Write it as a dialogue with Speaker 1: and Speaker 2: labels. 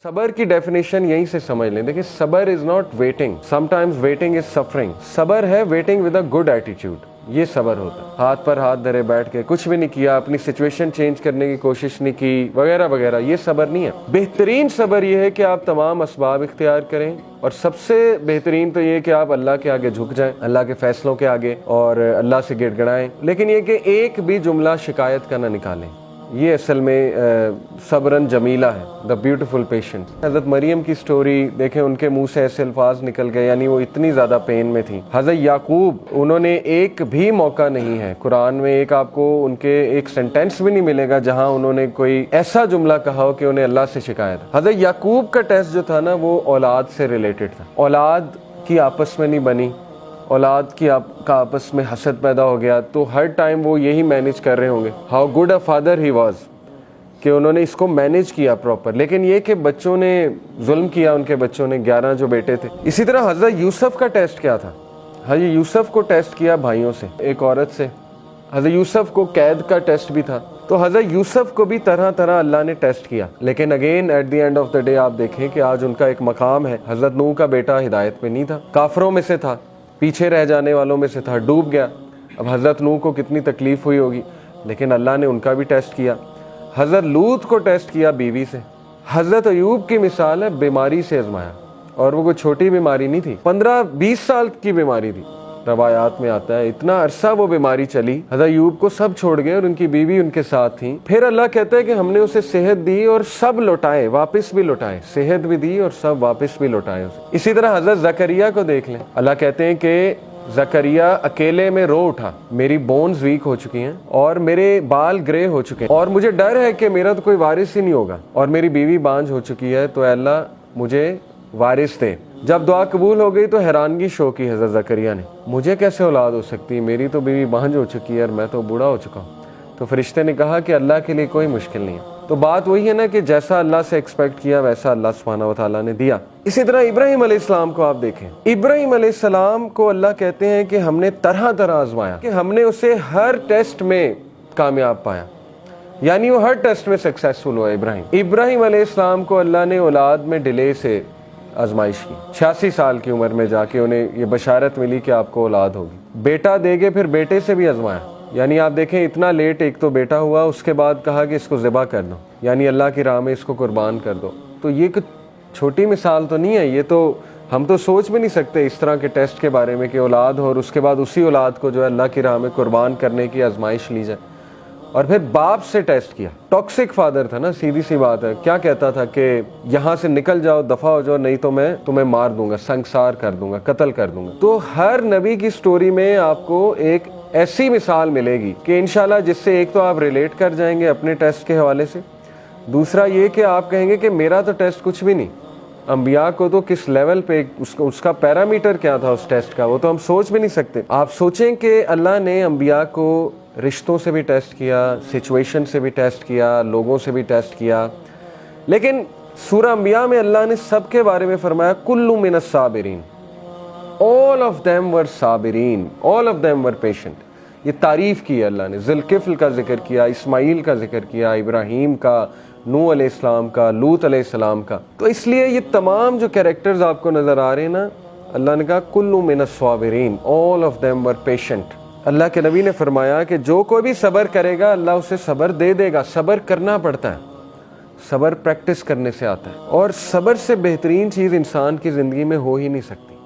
Speaker 1: सबर की डेफिनेशन यहीं से समझ लें। देखिए, सबर is not waiting, sometimes waiting is suffering. सबर है waiting with a good attitude, ये सबर होता है। हाथ पर हाथ धरे बैठ के कुछ भी नहीं किया, अपनी सिचुएशन चेंज करने की कोशिश नहीं की, वगैरह वगैरह, ये सबर नहीं है। बेहतरीन सबर ये है कि आप तमाम असबाब इख्तियार करें, और सबसे बेहतरीन तो ये कि आप अल्लाह के आगे झुक जाएं, अल्लाह के फैसलों के आगे, और अल्लाह से गिड़गिड़ाएं। लेकिन ये कि एक भी जुमला शिकायत का ना निकालें। ये असल में सबरन जमीला है, द ब्यूटीफुल पेशेंट। हज़रत मरियम की स्टोरी देखें, उनके मुंह से ऐसे अल्फाज निकल गए, यानी वो इतनी ज़्यादा पेन में थी। हज़रत याकूब, उन्होंने एक भी मौका नहीं है कुरान में, एक आपको उनके एक सेंटेंस भी नहीं मिलेगा जहां उन्होंने कोई ऐसा जुमला कहा हो कि उन्हें अल्लाह से शिकायत। हज़रत याकूब का टेस्ट जो था ना, वो औलाद से रिलेटेड था। औलाद की आपस में नहीं बनी, औलाद की का आपस में हसद पैदा हो गया, तो हर टाइम वो यही मैनेज कर रहे होंगे। How good a father he was, कि उन्होंने इसको मैनेज किया प्रॉपर। लेकिन ये कि बच्चों ने जुल्म किया, उनके बच्चों ने, 11 जो बेटे थे। इसी तरह हज़रत यूसुफ का टेस्ट क्या था? हज़रत यूसुफ को टेस्ट किया भाइयों से, एक औरत से। हज़रत यूसुफ को कैद का टेस्ट भी था। तो हज़रत यूसुफ को भी तरह तरह अल्लाह ने टेस्ट किया। लेकिन again at the end of the day आप देखें कि आज उनका एक मकाम है। हज़रत नूह का बेटा हिदायत पे नहीं था, काफरों में से था, पीछे रह जाने वालों में से था, डूब गया। अब हज़रत नूह को कितनी तकलीफ हुई होगी, लेकिन अल्लाह ने उनका भी टेस्ट किया। हज़रत लूत को टेस्ट किया बीवी से। हज़रत अयूब की मिसाल है, बीमारी से आजमाया, और वो कोई छोटी बीमारी नहीं थी, 15-20 साल की बीमारी थी। रवायात में आता है इतना अरसा वो बीमारी चली, हज़रत अयूब को सब छोड़ गए और उनकी बीवी उनके साथ थी। फिर अल्लाह कहता है कि हमने उसे सेहत दी और सब लौटाए, वापस भी लौटाए, सेहत भी दी और सब वापस भी लौटाए उसे। इसी तरह हज़रत ज़करिया को देख लें, अल्लाह कहते हैं कि ज़करिया अकेले में रो उठा, मेरी बोन्स वीक हो चुकी हैं और मेरे बाल ग्रे हो चुके हैं, और मुझे डर है कि मेरा तो कोई वारिस ही नहीं होगा, और मेरी बीवी बांझ हो चुकी है, तो अल्लाह मुझे वारिस दे। जब दुआ कबूल हो गई तो हैरानगी शो की हज़रत ज़करिया ने, मुझे कैसे औलाद हो सकती, मेरी तो बीवी बांझ हो चुकी है और मैं तो बूढ़ा हो चुका हूँ। तो फरिश्ते ने कहा कि अल्लाह के लिए कोई मुश्किल नहीं है। तो बात वही है ना कि जैसा अल्लाह से एक्सपेक्ट किया वैसा अल्लाह सुब्हानहू व तआला ने दिया। इसी तरह इब्राहीम अलैहिस्सलाम को आप देखें, इब्राहीम अलैहिस्सलाम को अल्लाह कहते हैं कि हमने तरह तरह आजमाया, कि हमने उसे हर टेस्ट में कामयाब पाया, यानी वो हर टेस्ट में सक्सेसफुल हुआ। इब्राहीम अलैहिस्सलाम को अल्लाह ने औलाद में डिले से आजमाइश की। 86 साल की उम्र में जाके उन्हें ये बशारत मिली कि आपको औलाद होगी, बेटा देगे, फिर बेटे से भी आजमाया। यानी आप देखें इतना लेट एक तो बेटा हुआ, उसके बाद कहा कि इसको ज़िबा कर दो, यानी अल्लाह की राह में इसको कुर्बान कर दो। तो ये कुछ छोटी मिसाल तो नहीं है, ये तो हम तो सोच भी नहीं सकते इस तरह के टेस्ट के बारे में कि औलाद हो और उसके बाद उसी औलाद को जो है अल्लाह की राह में कुर्बान करने की आजमाइश ली जाए। और फिर बाप से टेस्ट किया, टॉक्सिक फादर था ना, सीधी सी बात है, क्या कहता था कि यहाँ से निकल जाओ, दफा हो जाओ, नहीं तो मैं तुम्हें मार दूंगा, संसार कर दूंगा, कत्ल कर दूंगा। तो हर नबी की स्टोरी में आपको एक ऐसी मिसाल मिलेगी कि इंशाल्लाह जिससे एक तो आप रिलेट कर जाएंगे अपने टेस्ट के हवाले से, दूसरा ये कि आप कहेंगे कि मेरा तो टेस्ट कुछ भी नहीं। अंबिया को तो किस लेवल पे उसका पैरामीटर क्या था उस टेस्ट का, वो तो हम सोच भी नहीं सकते। आप सोचें कि अल्लाह ने अंबिया को रिश्तों से भी टेस्ट किया, सिचुएशन से भी टेस्ट किया, लोगों से भी टेस्ट किया, लेकिन सूरह अंबिया में अल्लाह ने सबके बारे में फरमाया कुल्लु मिनस साबिरीन, ऑल ऑफ देम वर साबिरीन, all of them were patient. ये तारीफ की अल्लाह ने, ज़ुल्किफ्ल का जिक्र किया, इस्माइल का जिक्र किया, इब्राहीम का, नूह अलैहिस्सलाम का, लूत अलैहिस्सलाम का। तो इसलिए ये तमाम जो कैरेक्टर्स आपको नजर आ रहे हैं ना, अल्लाह ने कहा कुल्लु मिनस साबिरीन, all of them were patient. अल्लाह के नबी ने फरमाया कि जो कोई भी सब्र करेगा अल्लाह उसे सब्र दे देगा। सब्र करना पड़ता है, सब्र प्रैक्टिस करने से आता है, और सब्र से बेहतरीन चीज़ इंसान की ज़िंदगी में हो ही नहीं सकती।